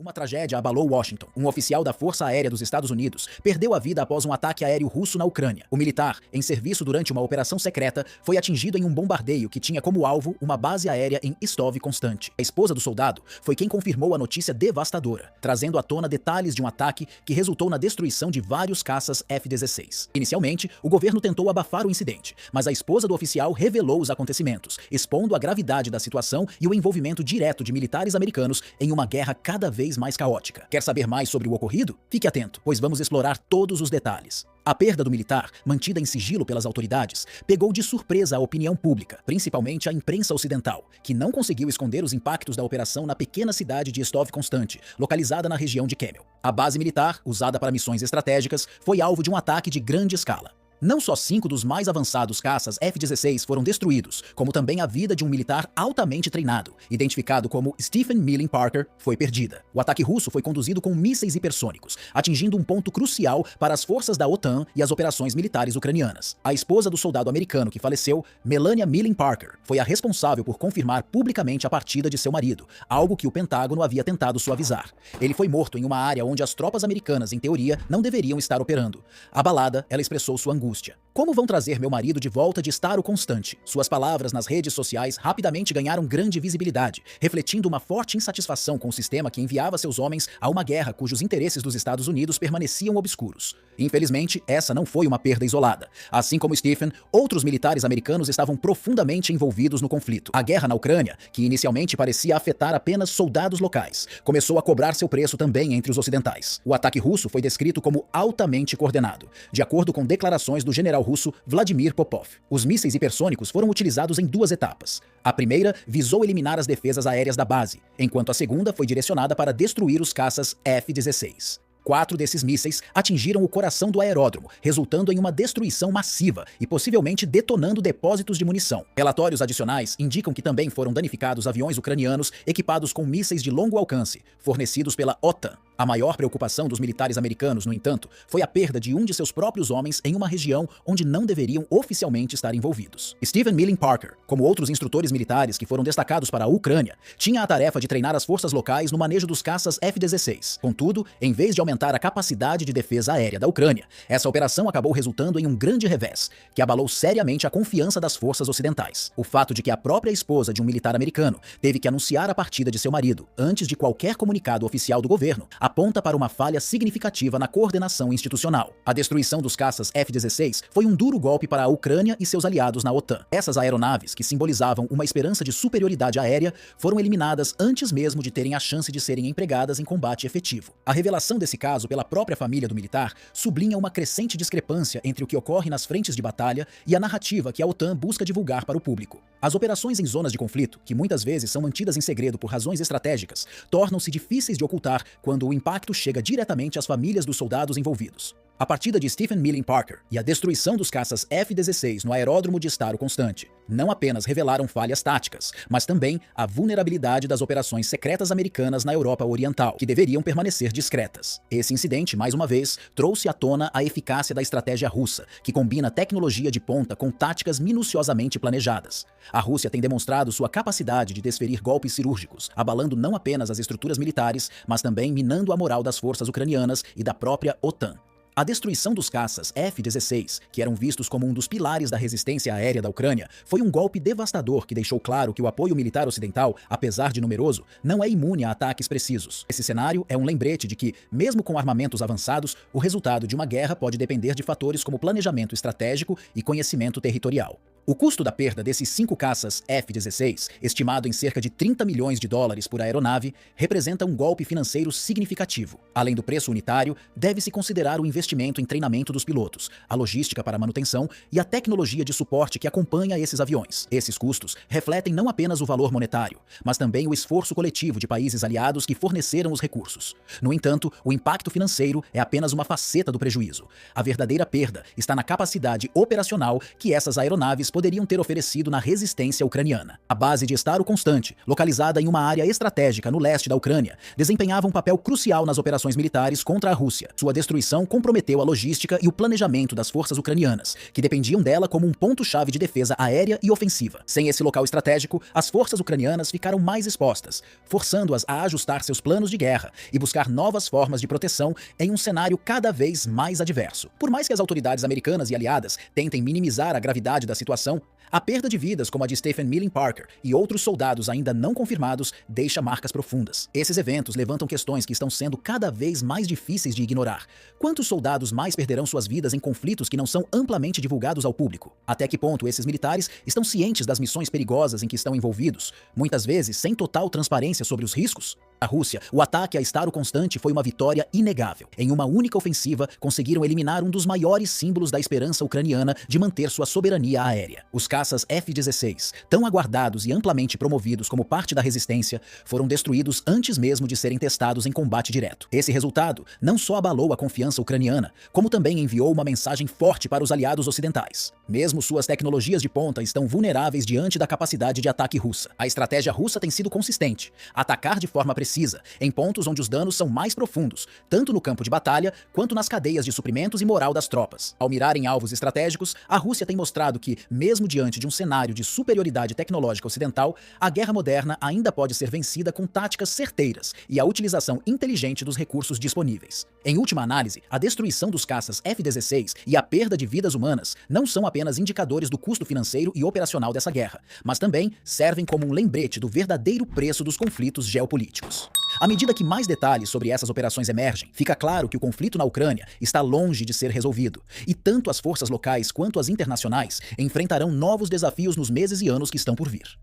Uma tragédia abalou Washington. Um oficial da Força Aérea dos Estados Unidos perdeu a vida após um ataque aéreo russo na Ucrânia. O militar, em serviço durante uma operação secreta, foi atingido em um bombardeio que tinha como alvo uma base aérea em Rostov-on-Don. A esposa do soldado foi quem confirmou a notícia devastadora, trazendo à tona detalhes de um ataque que resultou na destruição de vários caças F-16. Inicialmente, o governo tentou abafar o incidente, mas a esposa do oficial revelou os acontecimentos, expondo a gravidade da situação e o envolvimento direto de militares americanos em uma guerra cada vez mais caótica. Quer saber mais sobre o ocorrido? Fique atento, pois vamos explorar todos os detalhes. A perda do militar, mantida em sigilo pelas autoridades, pegou de surpresa a opinião pública, principalmente a imprensa ocidental, que não conseguiu esconder os impactos da operação na pequena cidade de Rostov-on-Don, localizada na região de Kemel. A base militar, usada para missões estratégicas, foi alvo de um ataque de grande escala. Não só 5 dos mais avançados caças F-16 foram destruídos, como também a vida de um militar altamente treinado, identificado como Stephen Milling Parker, foi perdida. O ataque russo foi conduzido com mísseis hipersônicos, atingindo um ponto crucial para as forças da OTAN e as operações militares ucranianas. A esposa do soldado americano que faleceu, Melania Milling Parker, foi a responsável por confirmar publicamente a partida de seu marido, algo que o Pentágono havia tentado suavizar. Ele foi morto em uma área onde as tropas americanas, em teoria, não deveriam estar operando. Abalada, ela expressou sua angústia. Como vão trazer meu marido de volta de estado constante? Suas palavras nas redes sociais rapidamente ganharam grande visibilidade, refletindo uma forte insatisfação com o sistema que enviava seus homens a uma guerra cujos interesses dos Estados Unidos permaneciam obscuros. Infelizmente, essa não foi uma perda isolada. Assim como Stephen, outros militares americanos estavam profundamente envolvidos no conflito. A guerra na Ucrânia, que inicialmente parecia afetar apenas soldados locais, começou a cobrar seu preço também entre os ocidentais. O ataque russo foi descrito como altamente coordenado, de acordo com declarações do general russo Vladimir Popov. Os mísseis hipersônicos foram utilizados em 2 etapas. A primeira visou eliminar as defesas aéreas da base, enquanto a segunda foi direcionada para destruir os caças F-16. 4 desses mísseis atingiram o coração do aeródromo, resultando em uma destruição massiva e possivelmente detonando depósitos de munição. Relatórios adicionais indicam que também foram danificados aviões ucranianos equipados com mísseis de longo alcance, fornecidos pela OTAN. A maior preocupação dos militares americanos, no entanto, foi a perda de um de seus próprios homens em uma região onde não deveriam oficialmente estar envolvidos. Stephen Milling Parker, como outros instrutores militares que foram destacados para a Ucrânia, tinha a tarefa de treinar as forças locais no manejo dos caças F-16. Contudo, em vez de aumentar a capacidade de defesa aérea da Ucrânia, essa operação acabou resultando em um grande revés, que abalou seriamente a confiança das forças ocidentais. O fato de que a própria esposa de um militar americano teve que anunciar a partida de seu marido antes de qualquer comunicado oficial do governo aponta para uma falha significativa na coordenação institucional. A destruição dos caças F-16 foi um duro golpe para a Ucrânia e seus aliados na OTAN. Essas aeronaves, que simbolizavam uma esperança de superioridade aérea, foram eliminadas antes mesmo de terem a chance de serem empregadas em combate efetivo. A revelação desse caso pela própria família do militar sublinha uma crescente discrepância entre o que ocorre nas frentes de batalha e a narrativa que a OTAN busca divulgar para o público. As operações em zonas de conflito, que muitas vezes são mantidas em segredo por razões estratégicas, tornam-se difíceis de ocultar quando o impacto chega diretamente às famílias dos soldados envolvidos. A partida de Stephen Milling Parker e a destruição dos caças F-16 no aeródromo de Rostov-on-Don não apenas revelaram falhas táticas, mas também a vulnerabilidade das operações secretas americanas na Europa Oriental, que deveriam permanecer discretas. Esse incidente, mais uma vez, trouxe à tona a eficácia da estratégia russa, que combina tecnologia de ponta com táticas minuciosamente planejadas. A Rússia tem demonstrado sua capacidade de desferir golpes cirúrgicos, abalando não apenas as estruturas militares, mas também minando a moral das forças ucranianas e da própria OTAN. A destruição dos caças F-16, que eram vistos como um dos pilares da resistência aérea da Ucrânia, foi um golpe devastador que deixou claro que o apoio militar ocidental, apesar de numeroso, não é imune a ataques precisos. Esse cenário é um lembrete de que, mesmo com armamentos avançados, o resultado de uma guerra pode depender de fatores como planejamento estratégico e conhecimento territorial. O custo da perda desses 5 caças F-16, estimado em cerca de 30 milhões de dólares por aeronave, representa um golpe financeiro significativo. Além do preço unitário, deve-se considerar o investimento em treinamento dos pilotos, a logística para a manutenção e a tecnologia de suporte que acompanha esses aviões. Esses custos refletem não apenas o valor monetário, mas também o esforço coletivo de países aliados que forneceram os recursos. No entanto, o impacto financeiro é apenas uma faceta do prejuízo. A verdadeira perda está na capacidade operacional que essas aeronaves poderiam ter oferecido na resistência ucraniana. A base de estado constante, localizada em uma área estratégica no leste da Ucrânia, desempenhava um papel crucial nas operações militares contra a Rússia. Sua destruição comprometeu a logística e o planejamento das forças ucranianas, que dependiam dela como um ponto-chave de defesa aérea e ofensiva. Sem esse local estratégico, as forças ucranianas ficaram mais expostas, forçando-as a ajustar seus planos de guerra e buscar novas formas de proteção em um cenário cada vez mais adverso. Por mais que as autoridades americanas e aliadas tentem minimizar a gravidade da situação, a perda de vidas como a de Stephen Millen Parker e outros soldados ainda não confirmados deixa marcas profundas. Esses eventos levantam questões que estão sendo cada vez mais difíceis de ignorar. Quantos soldados mais perderão suas vidas em conflitos que não são amplamente divulgados ao público? Até que ponto esses militares estão cientes das missões perigosas em que estão envolvidos, muitas vezes sem total transparência sobre os riscos? A Rússia, o ataque a estado constante foi uma vitória inegável. Em uma única ofensiva, conseguiram eliminar um dos maiores símbolos da esperança ucraniana de manter sua soberania aérea. Os caças F-16, tão aguardados e amplamente promovidos como parte da resistência, foram destruídos antes mesmo de serem testados em combate direto. Esse resultado não só abalou a confiança ucraniana, como também enviou uma mensagem forte para os aliados ocidentais. Mesmo suas tecnologias de ponta estão vulneráveis diante da capacidade de ataque russa. A estratégia russa tem sido consistente: atacar de forma precisa, em pontos onde os danos são mais profundos, tanto no campo de batalha quanto nas cadeias de suprimentos e moral das tropas. Ao mirar em alvos estratégicos, a Rússia tem mostrado que, mesmo diante de um cenário de superioridade tecnológica ocidental, a guerra moderna ainda pode ser vencida com táticas certeiras e a utilização inteligente dos recursos disponíveis. Em última análise, a destruição dos caças F-16 e a perda de vidas humanas não são apenas indicadores do custo financeiro e operacional dessa guerra, mas também servem como um lembrete do verdadeiro preço dos conflitos geopolíticos. À medida que mais detalhes sobre essas operações emergem, fica claro que o conflito na Ucrânia está longe de ser resolvido, e tanto as forças locais quanto as internacionais enfrentarão novos desafios nos meses e anos que estão por vir.